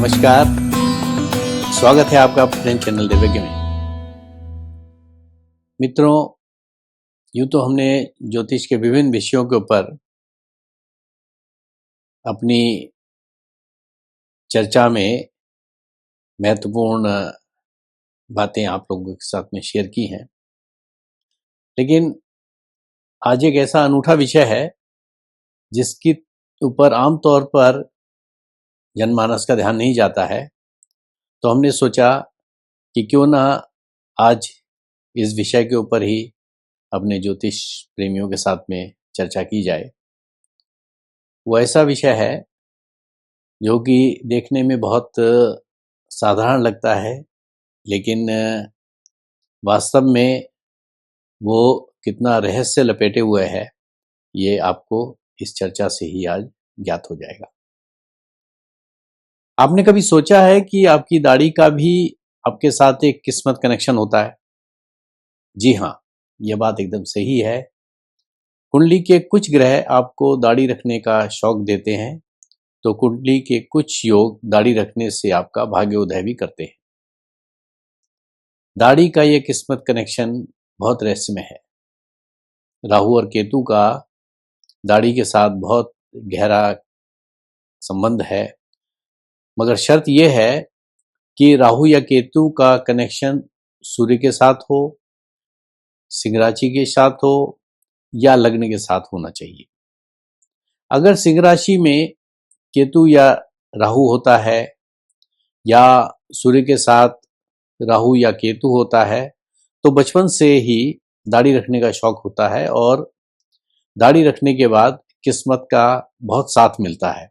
नमस्कार, स्वागत है आपका फ्रेंड चैनल दिव्यज्ञ में। मित्रों, यूं तो हमने ज्योतिष के विभिन्न विषयों के ऊपर अपनी चर्चा में महत्वपूर्ण बातें आप लोगों के साथ में शेयर की हैं, लेकिन आज एक ऐसा अनूठा विषय है जिसके ऊपर आमतौर पर जनमानस का ध्यान नहीं जाता है। तो हमने सोचा कि क्यों ना आज इस विषय के ऊपर ही अपने ज्योतिष प्रेमियों के साथ में चर्चा की जाए। वो ऐसा विषय है जो कि देखने में बहुत साधारण लगता है, लेकिन वास्तव में वो कितना रहस्य लपेटे हुए है, ये आपको इस चर्चा से ही आज ज्ञात हो जाएगा। आपने कभी सोचा है कि आपकी दाढ़ी का भी आपके साथ एक किस्मत कनेक्शन होता है? जी हाँ, यह बात एकदम सही है। कुंडली के कुछ ग्रह आपको दाढ़ी रखने का शौक देते हैं, तो कुंडली के कुछ योग दाढ़ी रखने से आपका भाग्योदय भी करते हैं। दाढ़ी का यह किस्मत कनेक्शन बहुत रहस्यमय है। राहु और केतु का दाढ़ी के साथ बहुत गहरा संबंध है, मगर शर्त यह है कि राहु या केतु का कनेक्शन सूर्य के साथ हो, सिंह राशि के साथ हो या लग्न के साथ होना चाहिए। अगर सिंह राशि में केतु या राहु होता है या सूर्य के साथ राहु या केतु होता है, तो बचपन से ही दाढ़ी रखने का शौक होता है और दाढ़ी रखने के बाद किस्मत का बहुत साथ मिलता है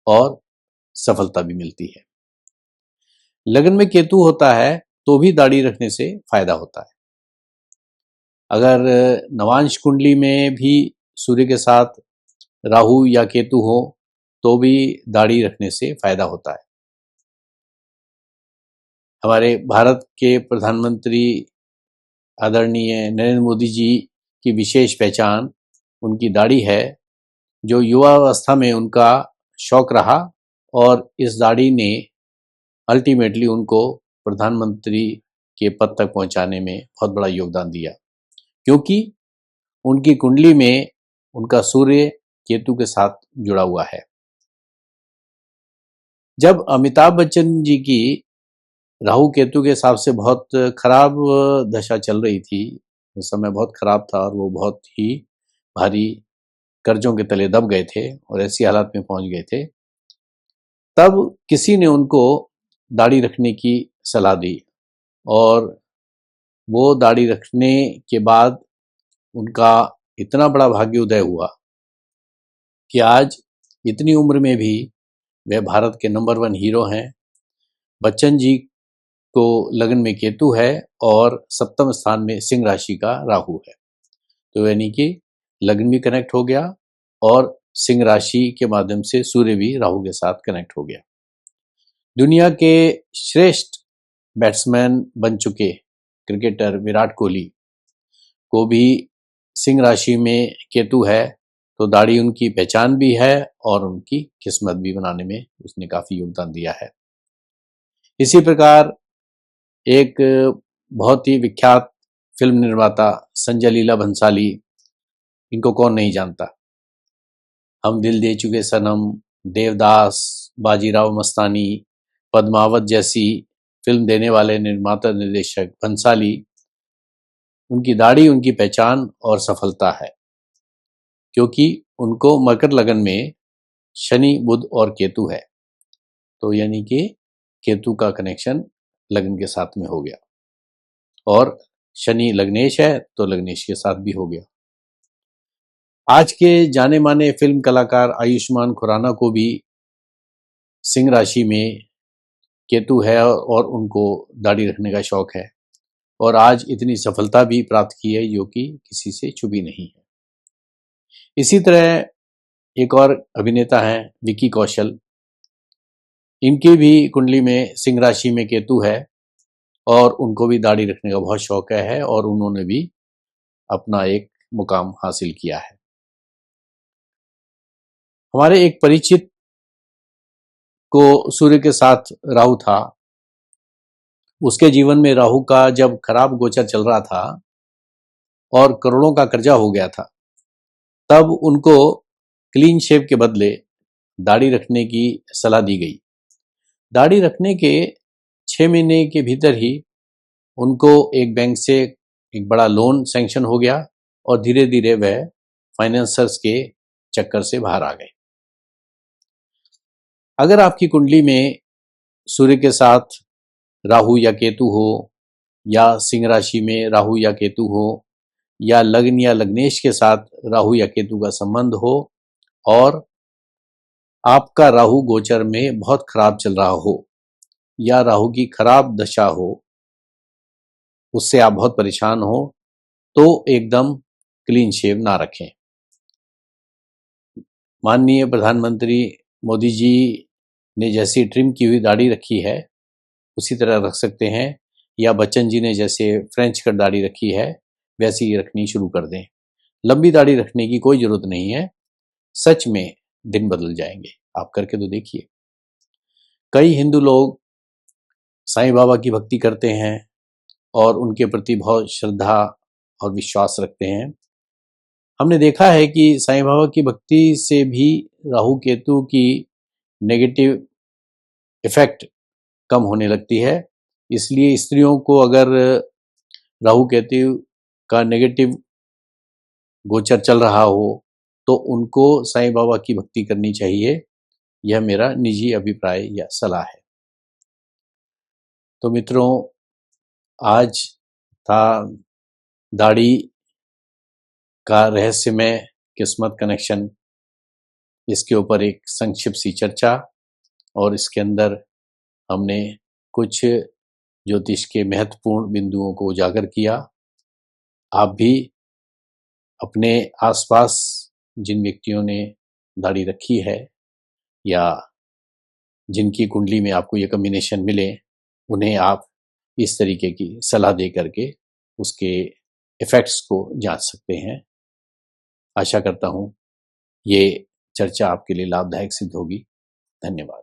और सफलता भी मिलती है। लगन में केतु होता है तो भी दाढ़ी रखने से फायदा होता है। अगर नवांश कुंडली में भी सूर्य के साथ राहु या केतु हो तो भी दाढ़ी रखने से फायदा होता है। हमारे भारत के प्रधानमंत्री आदरणीय नरेंद्र मोदी जी की विशेष पहचान उनकी दाढ़ी है, जो युवावस्था में उनका शौक रहा और इस दाढ़ी ने अल्टीमेटली उनको प्रधानमंत्री के पद तक पहुंचाने में बहुत बड़ा योगदान दिया, क्योंकि उनकी कुंडली में उनका सूर्य केतु के साथ जुड़ा हुआ है। जब अमिताभ बच्चन जी की राहु केतु के हिसाब से बहुत खराब दशा चल रही थी, उस समय बहुत खराब था और वो बहुत ही भारी कर्जों के तले दब गए थे और ऐसी हालत में पहुंच गए थे, तब किसी ने उनको दाढ़ी रखने की सलाह दी और वो दाढ़ी रखने के बाद उनका इतना बड़ा भाग्योदय हुआ कि आज इतनी उम्र में भी वे भारत के नंबर 1 हीरो हैं। बच्चन जी को लगन में केतु है और सप्तम स्थान में सिंह राशि का राहु है, तो यानी कि लगन भी कनेक्ट हो गया और सिंह राशि के माध्यम से सूर्य भी राहु के साथ कनेक्ट हो गया। दुनिया के श्रेष्ठ बैट्समैन बन चुके क्रिकेटर विराट कोहली को भी सिंह राशि में केतु है, तो दाढ़ी उनकी पहचान भी है और उनकी किस्मत भी बनाने में उसने काफी योगदान दिया है। इसी प्रकार एक बहुत ही विख्यात फिल्म निर्माता संजय लीला भंसाली, इनको कौन नहीं जानता। हम दिल दे चुके सनम, देवदास, बाजीराव मस्तानी, पद्मावत जैसी फिल्म देने वाले निर्माता निर्देशक भंसाली, उनकी दाढ़ी उनकी पहचान और सफलता है, क्योंकि उनको मकर लगन में शनि, बुध और केतु है, तो यानी कि केतु का कनेक्शन लगन के साथ में हो गया और शनि लग्नेश है तो लग्नेश के साथ भी हो गया। आज के जाने माने फिल्म कलाकार आयुष्मान खुराना को भी सिंह राशि में केतु है और उनको दाढ़ी रखने का शौक है और आज इतनी सफलता भी प्राप्त की है जो कि किसी से छुपी नहीं है। इसी तरह एक और अभिनेता हैं विकी कौशल, इनकी भी कुंडली में सिंह राशि में केतु है और उनको भी दाढ़ी रखने का बहुत शौक है और उन्होंने भी अपना एक मुकाम हासिल किया है। हमारे एक परिचित को सूर्य के साथ राहु था, उसके जीवन में राहु का जब खराब गोचर चल रहा था और करोड़ों का कर्जा हो गया था, तब उनको क्लीन शेव के बदले दाढ़ी रखने की सलाह दी गई। दाढ़ी रखने के 6 महीने के भीतर ही उनको एक बैंक से एक बड़ा लोन सैंक्शन हो गया और धीरे धीरे वह फाइनेंसर्स के चक्कर से बाहर आ गए। अगर आपकी कुंडली में सूर्य के साथ राहु या केतु हो, या सिंह राशि में राहु या केतु हो, या लग्न या लग्नेश के साथ राहु या केतु का संबंध हो, और आपका राहु गोचर में बहुत खराब चल रहा हो या राहु की खराब दशा हो, उससे आप बहुत परेशान हो, तो एकदम क्लीन शेव ना रखें। माननीय प्रधानमंत्री मोदी जी ने जैसी ट्रिम की हुई दाढ़ी रखी है उसी तरह रख सकते हैं, या बच्चन जी ने जैसे फ्रेंच कट दाढ़ी रखी है वैसी ही रखनी शुरू कर दें। लंबी दाढ़ी रखने की कोई जरूरत नहीं है, सच में दिन बदल जाएंगे। आप करके तो देखिए। कई हिंदू लोग साईं बाबा की भक्ति करते हैं और उनके प्रति बहुत श्रद्धा और विश्वास रखते हैं। हमने देखा है कि साईं बाबा की भक्ति से भी राहु केतु की नेगेटिव इफेक्ट कम होने लगती है। इसलिए स्त्रियों को अगर राहु केतु का नेगेटिव गोचर चल रहा हो तो उनको साईं बाबा की भक्ति करनी चाहिए। यह मेरा निजी अभिप्राय या सलाह है। तो मित्रों, आज था दाढ़ी का रहस्यमय किस्मत कनेक्शन, इसके ऊपर एक संक्षिप्त सी चर्चा, और इसके अंदर हमने कुछ ज्योतिष के महत्वपूर्ण बिंदुओं को उजागर किया। आप भी अपने आसपास जिन व्यक्तियों ने दाढ़ी रखी है या जिनकी कुंडली में आपको ये कॉम्बिनेशन मिले, उन्हें आप इस तरीके की सलाह दे करके उसके इफ़ेक्ट्स को जांच सकते हैं। आशा करता हूँ ये चर्चा आपके लिए लाभदायक सिद्ध होगी। धन्यवाद।